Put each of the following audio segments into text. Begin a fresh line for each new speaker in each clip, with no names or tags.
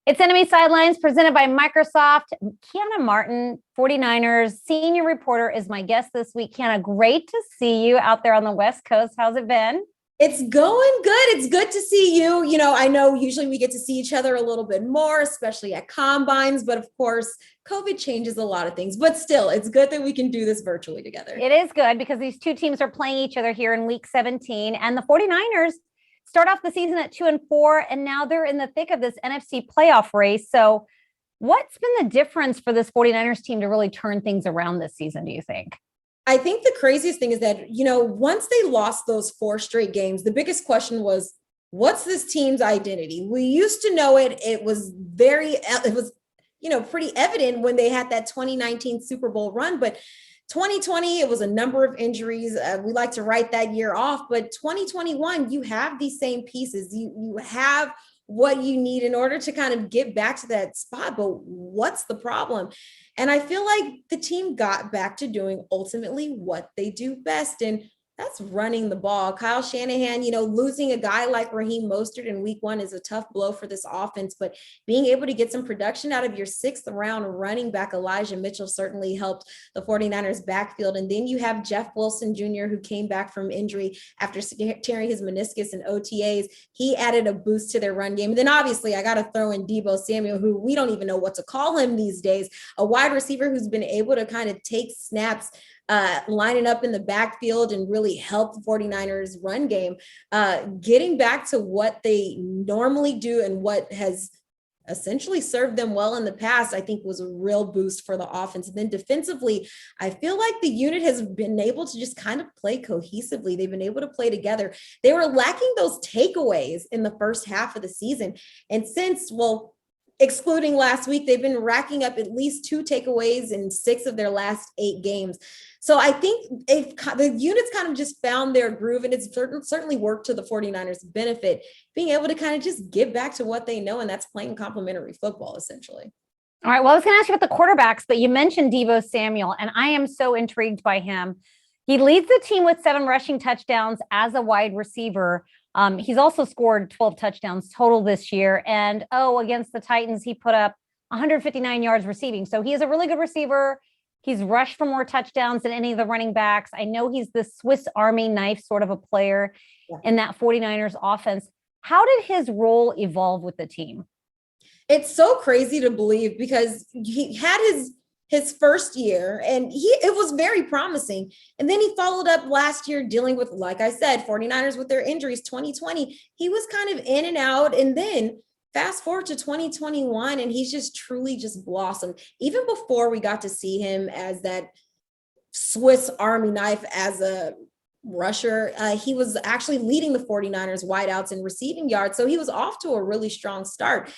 It's Enemy Sidelines presented by Microsoft. Keiana Martin, 49ers Senior Reporter, is my guest this week. Keiana, great to see you out there on the West Coast. How's it been?
It's going good. It's good to see you. I know usually we get to see each other a little bit more, especially at combines, but of course, COVID changes a lot of things, but still, it's good that we can do this virtually together.
It is good because these two teams are playing each other here in week 17, and the 49ers start off the season at 2-4, and now they're in the thick of this NFC playoff race. So what's been the difference for this 49ers team to really turn things around this season, do you think?
I think the craziest thing is that, once they lost those 4 straight games, the biggest question was, what's this team's identity? We used to know it. It was pretty evident when they had that 2019 Super Bowl run, but 2020, it was a number of injuries. We like to write that year off, but 2021, you have these same pieces. You have what you need in order to kind of get back to that spot. But what's the problem? And I feel like the team got back to doing ultimately what they do best. And that's running the ball. Kyle Shanahan, losing a guy like Raheem Mostert in week 1 is a tough blow for this offense, but being able to get some production out of your 6th round running back Elijah Mitchell certainly helped the 49ers backfield. And then you have Jeff Wilson Jr., who came back from injury after tearing his meniscus in OTAs. He added a boost to their run game. And then obviously I got to throw in Deebo Samuel, who we don't even know what to call him these days, a wide receiver who's been able to kind of take snaps, lining up in the backfield and really help the 49ers run game, getting back to what they normally do and what has essentially served them well in the past, I think was a real boost for the offense. And then defensively, I feel like the unit has been able to just kind of play cohesively. They've been able to play together. They were lacking those takeaways in the first half of the season. And excluding last week, they've been racking up at least 2 takeaways in 6 of their last 8 games. So I think the units kind of just found their groove, and it's certainly worked to the 49ers' benefit, being able to kind of just get back to what they know, and that's playing complementary football, essentially.
All right, well, I was going to ask you about the quarterbacks, but you mentioned Deebo Samuel, and I am so intrigued by him. He leads the team with 7 rushing touchdowns as a wide receiver. He's also scored 12 touchdowns total this year. And, against the Titans, he put up 159 yards receiving. So he is a really good receiver. He's rushed for more touchdowns than any of the running backs. I know he's the Swiss Army knife sort of a player in that 49ers offense. How did his role evolve with the team?
It's so crazy to believe because he had his first year and it was very promising. And then he followed up last year dealing with, like I said, 49ers with their injuries. 2020, he was kind of in and out. And then fast forward to 2021, and he's just truly just blossomed. Even before we got to see him as that Swiss Army knife as a rusher, he was actually leading the 49ers wideouts in receiving yards. So he was off to a really strong start.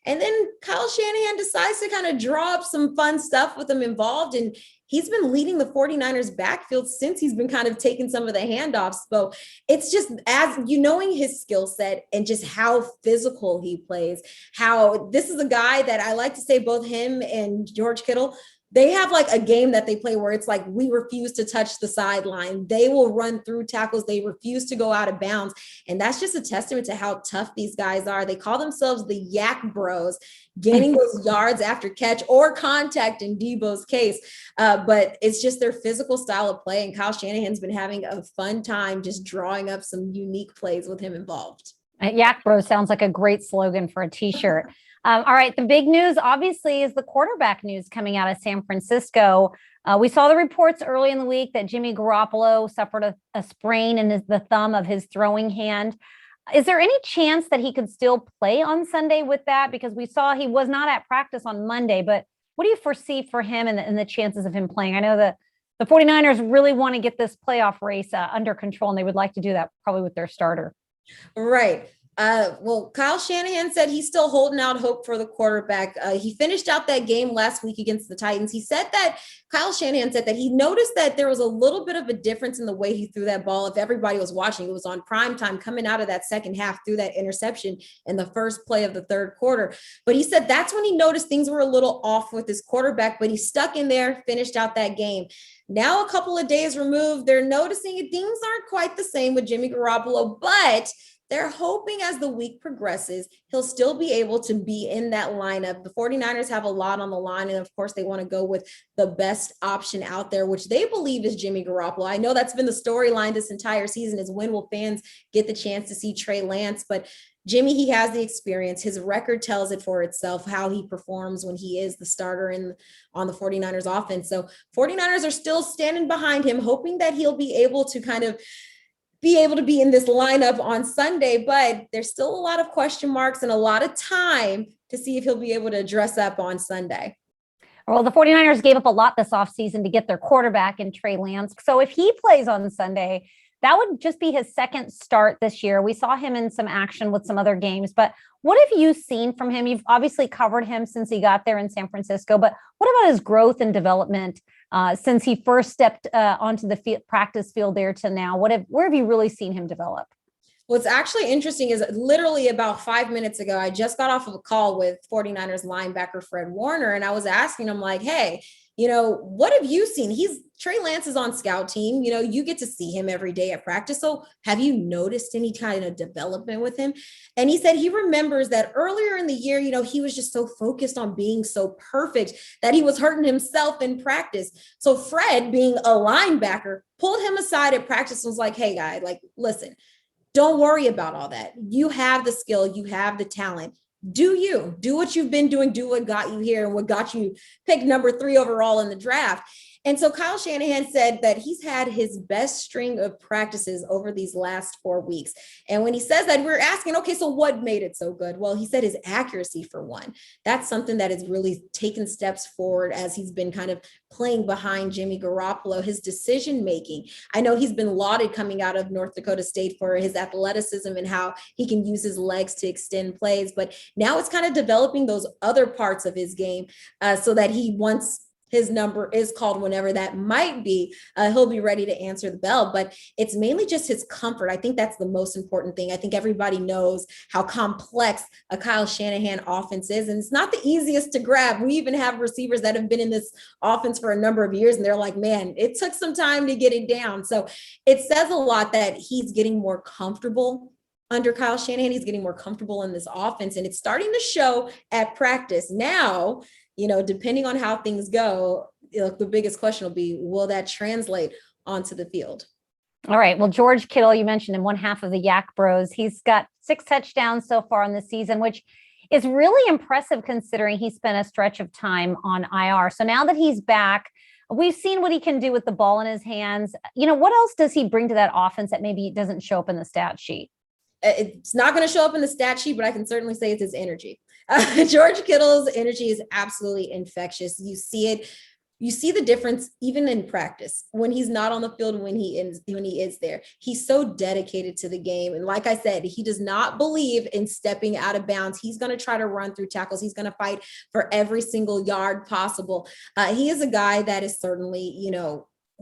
And then Kyle Shanahan decides to kind of draw up some fun stuff with him involved. And he's been leading the 49ers backfield since he's been kind of taking some of the handoffs. So it's just knowing his skill set and just how physical he plays, how this is a guy that I like to say both him and George Kittle, they have like a game that they play where it's like, we refuse to touch the sideline. They will run through tackles. They refuse to go out of bounds. And that's just a testament to how tough these guys are. They call themselves the Yak Bros, gaining those yards after catch or contact in Deebo's case. But it's just their physical style of play. And Kyle Shanahan's been having a fun time just drawing up some unique plays with him involved.
Yak Bros sounds like a great slogan for a t-shirt. All right. The big news, obviously, is the quarterback news coming out of San Francisco. We saw the reports early in the week that Jimmy Garoppolo suffered a sprain in the thumb of his throwing hand. Is there any chance that he could still play on Sunday with that? Because we saw he was not at practice on Monday, but what do you foresee for him and the chances of him playing? I know that the 49ers really want to get this playoff race under control, and they would like to do that probably with their starter.
Right. Well, Kyle Shanahan said he's still holding out hope for the quarterback. He finished out that game last week against the Titans. Kyle Shanahan said that he noticed that there was a little bit of a difference in the way he threw that ball. If everybody was watching, it was on prime time coming out of that second half through that interception in the first play of the third quarter. But he said that's when he noticed things were a little off with his quarterback, but he stuck in there, finished out that game. Now, a couple of days removed, they're noticing things aren't quite the same with Jimmy Garoppolo, but they're hoping as the week progresses, he'll still be able to be in that lineup. The 49ers have a lot on the line. And of course, they want to go with the best option out there, which they believe is Jimmy Garoppolo. I know that's been the storyline this entire season, is when will fans get the chance to see Trey Lance? But Jimmy, he has the experience. His record tells it for itself, how he performs when he is the starter on the 49ers offense. So 49ers are still standing behind him, hoping that he'll be able to be in this lineup on Sunday, but there's still a lot of question marks and a lot of time to see if he'll be able to dress up on Sunday.
Well, the 49ers gave up a lot this offseason to get their quarterback in Trey Lance. So if he plays on Sunday, that would just be his second start this year. We saw him in some action with some other games, but what have you seen from him? You've obviously covered him since he got there in San Francisco, but what about his growth and development since he first stepped onto the practice field there to now? Where have you really seen him develop?
What's actually interesting is literally about 5 minutes ago, I just got off of a call with 49ers linebacker Fred Warner, and I was asking him like, hey, what have you seen? Trey Lance is on scout team. You get to see him every day at practice. So have you noticed any kind of development with him? And he said he remembers that earlier in the year, he was just so focused on being so perfect that he was hurting himself in practice. So Fred, being a linebacker, pulled him aside at practice and was like, hey, guy, listen, don't worry about all that. You have the skill, you have the talent. Do what you've been doing, do what got you here and what got you picked number 3 overall in the draft. And so Kyle Shanahan said that he's had his best string of practices over these last 4 weeks. And when he says that, we're asking, okay, so what made it so good? Well, he said his accuracy, for one. That's something that has really taken steps forward as he's been kind of playing behind Jimmy Garoppolo. His decision-making. I know he's been lauded coming out of North Dakota State for his athleticism and how he can use his legs to extend plays. But now it's kind of developing those other parts of his game so that once his number is called, whenever that might be, he'll be ready to answer the bell. But it's mainly just his comfort. I think that's the most important thing. I think everybody knows how complex a Kyle Shanahan offense is, and it's not the easiest to grab. We even have receivers that have been in this offense for a number of years, and they're like, man, it took some time to get it down. So it says a lot that he's getting more comfortable under Kyle Shanahan. He's getting more comfortable in this offense, and it's starting to show at practice. Now, depending on how things go, the biggest question will be, will that translate onto the field?
All right. Well, George Kittle, you mentioned him, one half of the Yak Bros. He's got 6 touchdowns so far in the season, which is really impressive considering he spent a stretch of time on IR. So now that he's back, we've seen what he can do with the ball in his hands. What else does he bring to that offense that maybe doesn't show up in the stat sheet?
It's not going to show up in the stat sheet, but I can certainly say it's his energy. George Kittle's energy is absolutely infectious. You see it. You see the difference even in practice when he's not on the field and when he is there. He's so dedicated to the game. And like I said, he does not believe in stepping out of bounds. He's going to try to run through tackles. He's going to fight for every single yard possible. He is a guy that is certainly,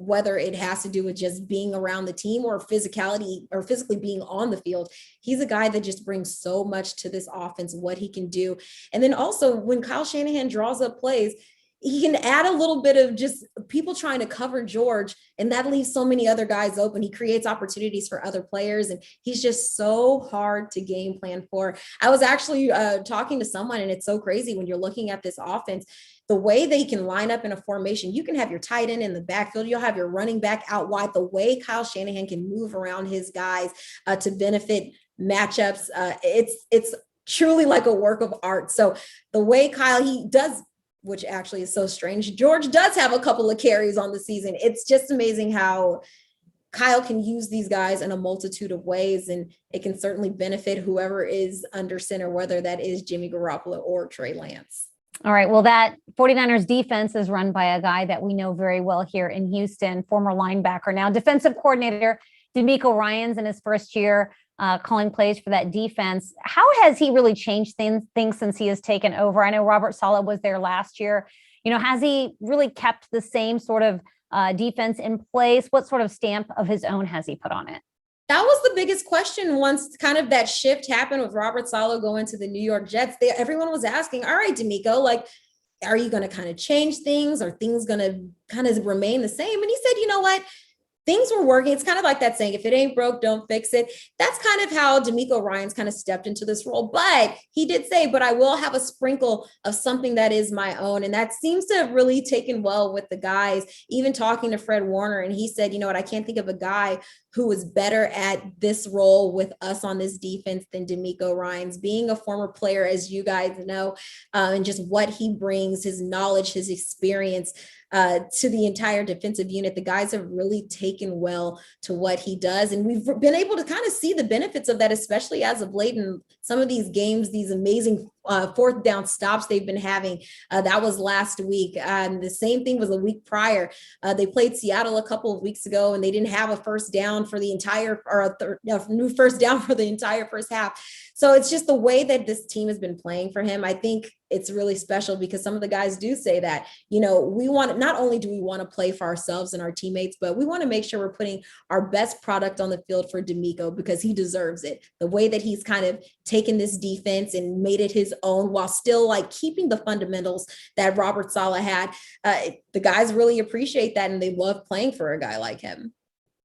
whether it has to do with just being around the team or physicality or physically being on the field, he's a guy that just brings so much to this offense, what he can do. And then also when Kyle Shanahan draws up plays, he can add a little bit of just people trying to cover George, and that leaves so many other guys open. He creates opportunities for other players, and he's just so hard to game plan for. I was actually talking to someone, and it's so crazy when you're looking at this offense, the way they can line up in a formation. You can have your tight end in the backfield. You'll have your running back out wide. The way Kyle Shanahan can move around his guys to benefit matchups, it's truly like a work of art. So the way Kyle, he does, which actually is so strange, George does have a couple of carries on the season. It's just amazing how Kyle can use these guys in a multitude of ways, and it can certainly benefit whoever is under center, whether that is Jimmy Garoppolo or Trey Lance.
All right. Well, that 49ers defense is run by a guy that we know very well here in Houston, former linebacker, now defensive coordinator, DeMeco Ryans in his first year calling plays for that defense. How has he really changed things since he has taken over? I know Robert Saleh was there last year. Has he really kept the same sort of defense in place? What sort of stamp of his own has he put on it?
That was the biggest question once kind of that shift happened with Robert Saleh going to the New York Jets. Everyone was asking, all right, DeMeco, are you going to kind of change things? Are things going to kind of remain the same? And he said, you know what? things were working. It's kind of like that saying, if it ain't broke, don't fix it. That's kind of how DeMeco Ryans kind of stepped into this role. But he did say, but I will have a sprinkle of something that is my own. And that seems to have really taken well with the guys, even talking to Fred Warner. And he said, you know what, I can't think of a guy who was better at this role with us on this defense than DeMeco Ryans, being a former player, as you guys know, and just what he brings, his knowledge, his experience to the entire defensive unit. The guys have really taken well to what he does. And we've been able to kind of see the benefits of that, especially as of late in some of these games, these amazing fourth down stops they've been having. That was last week. The same thing was a week prior. They played Seattle a couple of weeks ago, and they didn't have a first down for the entire, or a new first down for the entire first half. So it's just the way that this team has been playing for him. I think it's really special because some of the guys do say that, you know, we want, not only do we want to play for ourselves and our teammates, but we want to make sure we're putting our best product on the field for DeMeco because he deserves it. The way that he's kind of taken this defense and made it his own while still like keeping the fundamentals that Robert Saleh had. The guys really appreciate that, and they love playing for a guy like him.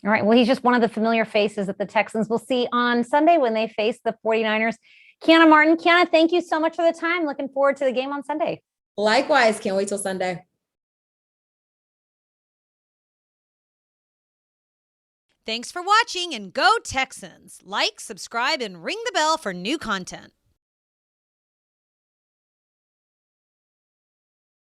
All right. Well, he's just one of the familiar faces that the Texans will see on Sunday when they face the 49ers. Keiana Martin. Keiana, thank you so much for the time. Looking forward to the game on Sunday.
Likewise. Can't wait till Sunday.
Thanks for watching, and go Texans. Like, subscribe, and ring the bell for new content.